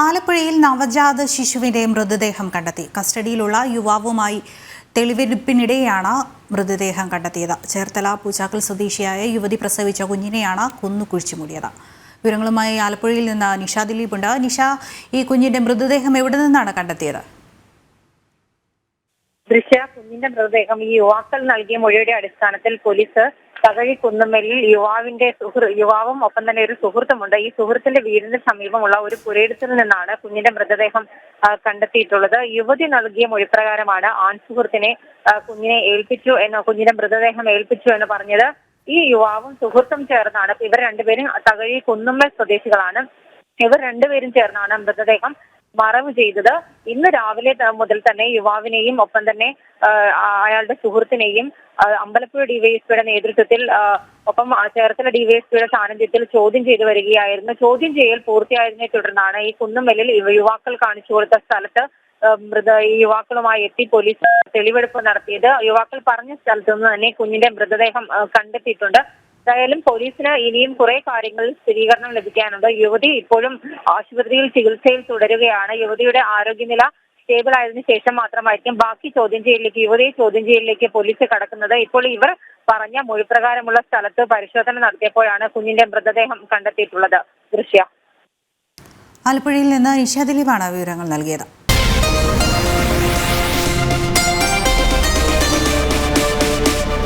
ആലപ്പുഴയിൽ നവജാത ശിശുവിന്റെ മൃതദേഹം കണ്ടെത്തി. കസ്റ്റഡിയിലുള്ള യുവാവുമായി തെളിവെടുപ്പിനിടെയാണ് മൃതദേഹം കണ്ടെത്തിയത്. ചേർത്തല പൂച്ചാക്കൽ സ്വദേശിയായ യുവതി പ്രസവിച്ച കുഞ്ഞിനെയാണ് കൊന്നു കുഴിച്ചുമൂടിയത്. വിവരങ്ങളുമായി ആലപ്പുഴയിൽ നിന്ന് നിഷ ദിലീപുണ്ട്. നിഷ, ഈ കുഞ്ഞിന്റെ മൃതദേഹം എവിടെ നിന്നാണ് കണ്ടെത്തിയത്? കുഞ്ഞിന്റെ മൃതദേഹം ഈ യുവാക്കൾ നൽകിയ മൊഴിയുടെ അടിസ്ഥാനത്തിൽ പോലീസ് തകഴി കുന്നുമ്മലിൽ യുവാവും ഒപ്പം തന്നെ ഒരു സുഹൃത്തുമുണ്ട്. ഈ സുഹൃത്തിന്റെ വീടിന് സമീപമുള്ള ഒരു പുരയിടത്തിൽ നിന്നാണ് കുഞ്ഞിന്റെ മൃതദേഹം കണ്ടെത്തിയിട്ടുള്ളത്. യുവതി നൽകിയ മൊഴിപ്രകാരമാണ് സുഹൃത്തിനെ കുഞ്ഞിന്റെ മൃതദേഹം ഏൽപ്പിച്ചു എന്ന് പറഞ്ഞത്. ഈ യുവാവും സുഹൃത്തും ചേർന്നാണ്, ഇവർ രണ്ടുപേരും തകഴി കുന്നുമ്മൽ സ്വദേശികളാണ്. ഇവർ രണ്ടുപേരും ചേർന്നാണ് മൃതദേഹം മറവ് ചെയ്തത്. ഇന്ന് രാവിലെ മുതൽ തന്നെ യുവാവിനെയും ഒപ്പം തന്നെ അയാളുടെ സുഹൃത്തിനെയും അമ്പലപ്പുഴ ഡിവൈഎസ്പിയുടെ നേതൃത്വത്തിൽ ഒപ്പം ചേർത്തല ഡിവൈഎസ്പിയുടെ സാന്നിധ്യത്തിൽ ചോദ്യം ചെയ്തു വരികയായിരുന്നു. ചോദ്യം ചെയ്യൽ പൂർത്തിയായതിനെ തുടർന്നാണ് ഈ കുന്നുമ്മലിൽ യുവാക്കൾ കാണിച്ചു കൊടുത്ത സ്ഥലത്ത് ഈ യുവാക്കളുമായി എത്തി പോലീസ് തെളിവെടുപ്പ് നടത്തിയത്. യുവാക്കൾ പറഞ്ഞ സ്ഥലത്തു നിന്ന് തന്നെ കുഞ്ഞിന്റെ മൃതദേഹം കണ്ടെത്തിയിട്ടുണ്ട്. എന്തായാലും പോലീസിന് ഇനിയും കുറെ കാര്യങ്ങളിൽ സ്ഥിരീകരണം ലഭിക്കാനുണ്ട്. യുവതി ഇപ്പോഴും ആശുപത്രിയിൽ ചികിത്സയിൽ തുടരുകയാണ്. യുവതിയുടെ ആരോഗ്യനില സ്റ്റേബിൾ ആയതിനു ശേഷം മാത്രമായിരിക്കും ബാക്കി യുവതിയെ ചോദ്യം ചെയ്യലിലേക്ക് പോലീസ് കടക്കുന്നത്. ഇപ്പോൾ ഇവർ പറഞ്ഞ മൊഴിപ്രകാരമുള്ള സ്ഥലത്ത് പരിശോധന നടത്തിയപ്പോഴാണ് കുഞ്ഞിന്റെ മൃതദേഹം കണ്ടെത്തിയിട്ടുള്ളത്. ആലപ്പുഴയിൽ നിന്ന് നിഷ ദിലീപാണ് വിവരങ്ങൾ നൽകിയത്.